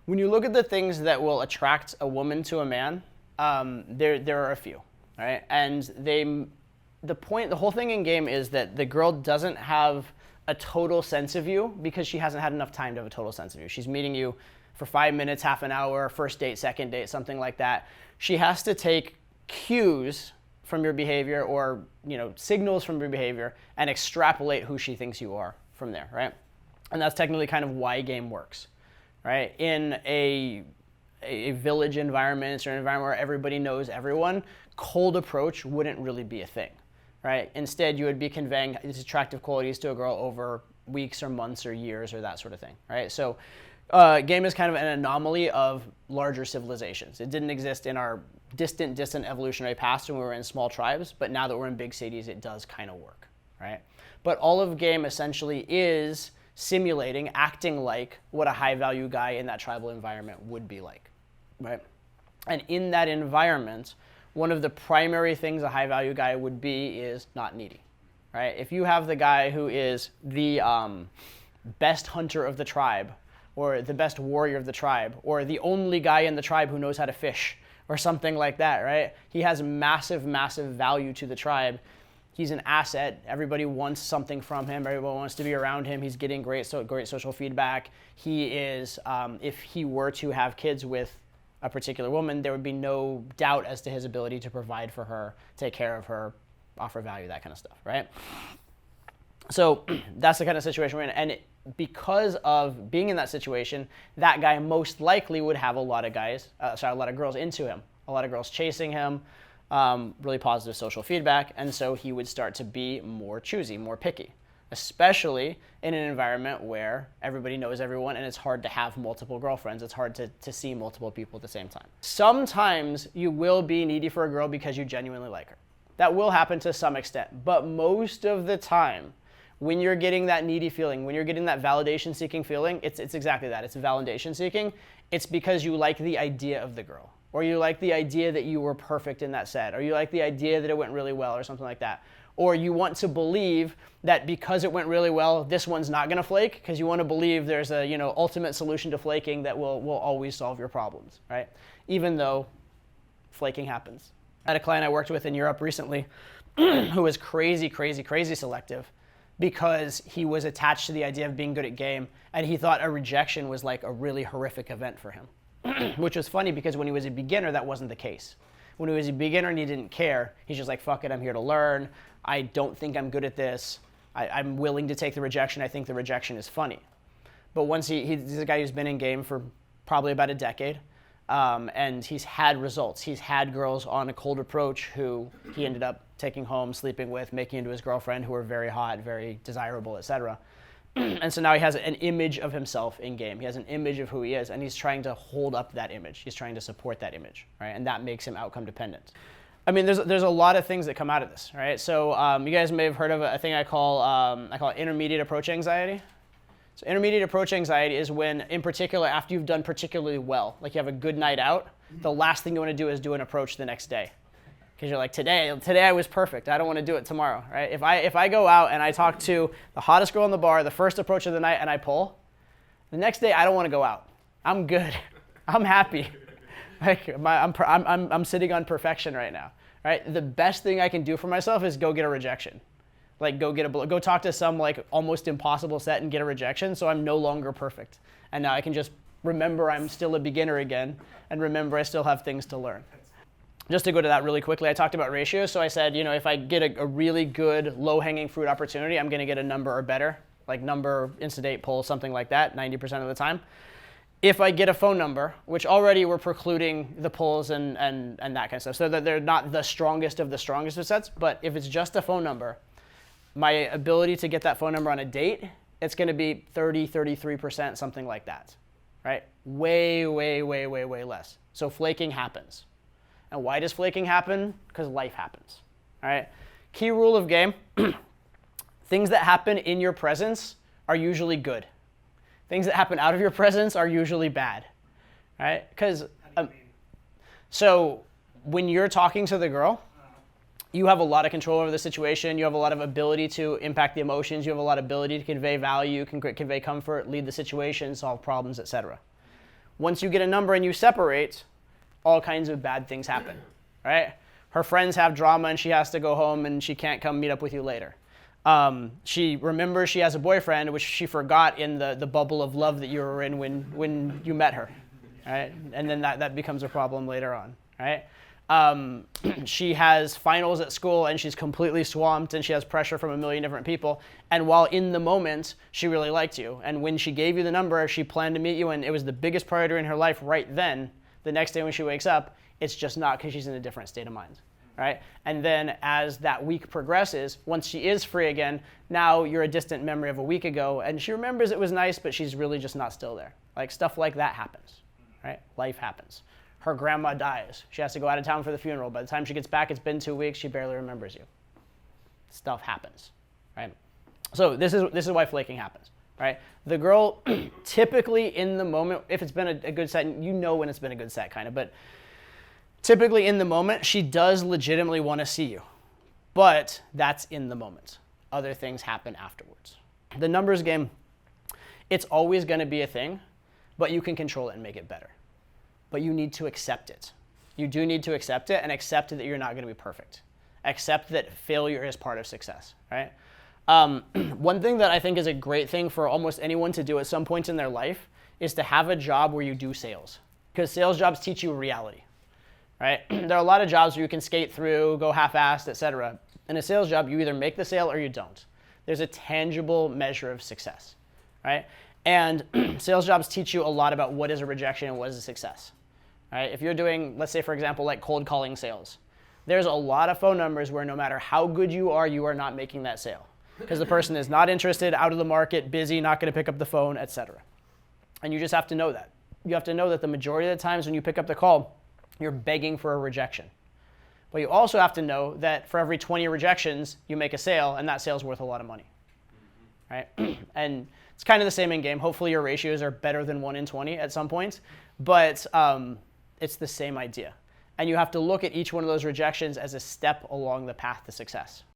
When you look at the things that will attract a woman to a man, there are a few, right? And the whole thing in game is that the girl doesn't have a total sense of you because she hasn't had enough time to have a total sense of you. She's meeting you for 5 minutes, half an hour, first date, second date, something like that. She has to take cues from your behavior or signals from your behavior and extrapolate who she thinks you are from there, right? And that's technically kind of why game works, right? In a village environment or an environment where everybody knows everyone, cold approach wouldn't really be a thing, right? Instead, you would be conveying these attractive qualities to a girl over weeks or months or years or that sort of thing, right? So game is kind of an anomaly of larger civilizations. It didn't exist in our distant evolutionary past when we were in small tribes, but now that we're in big cities, it does kind of work, right? But all of game essentially is simulating, acting like what a high-value guy in that tribal environment would be like, right? And in that environment, one of the primary things a high-value guy would be is not needy, right? If you have the guy who is the best hunter of the tribe, or the best warrior of the tribe, or the only guy in the tribe who knows how to fish, or something like that, right? He has massive value to the tribe. He's an asset. Everybody wants something from him. Everyone wants to be around him. He's getting great social feedback. He is, if he were to have kids with a particular woman, there would be no doubt as to his ability to provide for her, take care of her, offer value, that kind of stuff, right? So that's the kind of situation we're in. And because of being in that situation, that guy most likely would have a lot of girls into him, a lot of girls chasing him, really positive social feedback, and so he would start to be more choosy, more picky, especially in an environment where everybody knows everyone and it's hard to have multiple girlfriends. It's hard to see multiple people at the same time. Sometimes you will be needy for a girl because you genuinely like her. That will happen to some extent, but most of the time, when you're getting that needy feeling, when you're getting that validation-seeking feeling, it's exactly that. It's validation-seeking. It's because you like the idea of the girl, or you like the idea that you were perfect in that set, or you like the idea that it went really well, or something like that. Or you want to believe that because it went really well, this one's not going to flake, because you want to believe there's a ultimate solution to flaking that will always solve your problems, right? Even though flaking happens. I had a client I worked with in Europe recently who was crazy selective, because he was attached to the idea of being good at game, and he thought a rejection was like a really horrific event for him. Which was funny because when he was a beginner, that wasn't the case. When he was a beginner and he didn't care, he's just like, fuck it, I'm here to learn. I don't think I'm good at this. I'm willing to take the rejection. I think the rejection is funny. But once he's a guy who's been in game for probably about a decade, and he's had results. He's had girls on a cold approach who he ended up taking home, sleeping with, making into his girlfriend, who were very hot, very desirable, etc. And so now he has an image of himself in game. He has an image of who he is, and he's trying to hold up that image. He's trying to support that image, right? And that makes him outcome dependent. I mean, there's a lot of things that come out of this, right? So you guys may have heard of a thing I call intermediate approach anxiety. So intermediate approach anxiety is when, in particular, after you've done particularly well, like you have a good night out, the last thing you want to do is do an approach the next day. Because you're like, today I was perfect. I don't want to do it tomorrow, right? If I go out and I talk to the hottest girl in the bar, the first approach of the night, and I pull, the next day I don't want to go out. I'm good. I'm happy. Like I'm sitting on perfection right now, right? The best thing I can do for myself is go get a rejection. Like go talk to some like almost impossible set and get a rejection, so I'm no longer perfect. And now I can just remember I'm still a beginner again, and remember I still have things to learn. Just to go to that really quickly, I talked about ratios. So I said, if I get a really good low-hanging fruit opportunity, I'm going to get a number or better, like number, insta-date, pull, something like that, 90% of the time. If I get a phone number, which already we're precluding the pulls and that kind of stuff, so that they're not the strongest of sets, but if it's just a phone number, my ability to get that phone number on a date, it's going to be 33%, something like that, right? Way less. So flaking happens. And why does flaking happen? Because life happens, all right? Key rule of game, things that happen in your presence are usually good. Things that happen out of your presence are usually bad, right? Because, so when you're talking to the girl, you have a lot of control over the situation. You have a lot of ability to impact the emotions. You have a lot of ability to convey value, convey comfort, lead the situation, solve problems, etc. Once you get a number and you separate, all kinds of bad things happen, right? Her friends have drama and she has to go home and she can't come meet up with you later. She remembers she has a boyfriend, which she forgot in the bubble of love that you were in when you met her, right? And then that becomes a problem later on, right? She has finals at school and she's completely swamped and she has pressure from a million different people. And while in the moment, she really liked you. And when she gave you the number, she planned to meet you and it was the biggest priority in her life right then. The next day when she wakes up, it's just not because she's in a different state of mind, right? And then as that week progresses, once she is free again, now you're a distant memory of a week ago and she remembers it was nice, but she's really just not still there. Like stuff like that happens, right? Life happens. Her grandma dies. She has to go out of town for the funeral. By the time she gets back, it's been 2 weeks. She barely remembers you. Stuff happens, right? So this is why flaking happens, right? The girl typically in the moment, if it's been a good set, you know when it's been a good set kind of, but typically in the moment, she does legitimately want to see you. But that's in the moment. Other things happen afterwards. The numbers game, it's always going to be a thing, but you can control it and make it better. But you need to accept it. You do need to accept it and accept that you're not going to be perfect. Accept that failure is part of success, right? One thing that I think is a great thing for almost anyone to do at some point in their life is to have a job where you do sales. Because sales jobs teach you reality, right? There are a lot of jobs where you can skate through, go half-assed, etc. In a sales job, you either make the sale or you don't. There's a tangible measure of success, right? And sales jobs teach you a lot about what is a rejection and what is a success. Right? If you're doing, let's say, for example, like cold calling sales, there's a lot of phone numbers where no matter how good you are not making that sale because the person is not interested, out of the market, busy, not going to pick up the phone, etc. And you just have to know that. You have to know that the majority of the times when you pick up the call, you're begging for a rejection. But you also have to know that for every 20 rejections, you make a sale, and that sale is worth a lot of money. Right? And it's kind of the same in game. Hopefully your ratios are better than 1 in 20 at some point. But it's the same idea. And you have to look at each one of those rejections as a step along the path to success.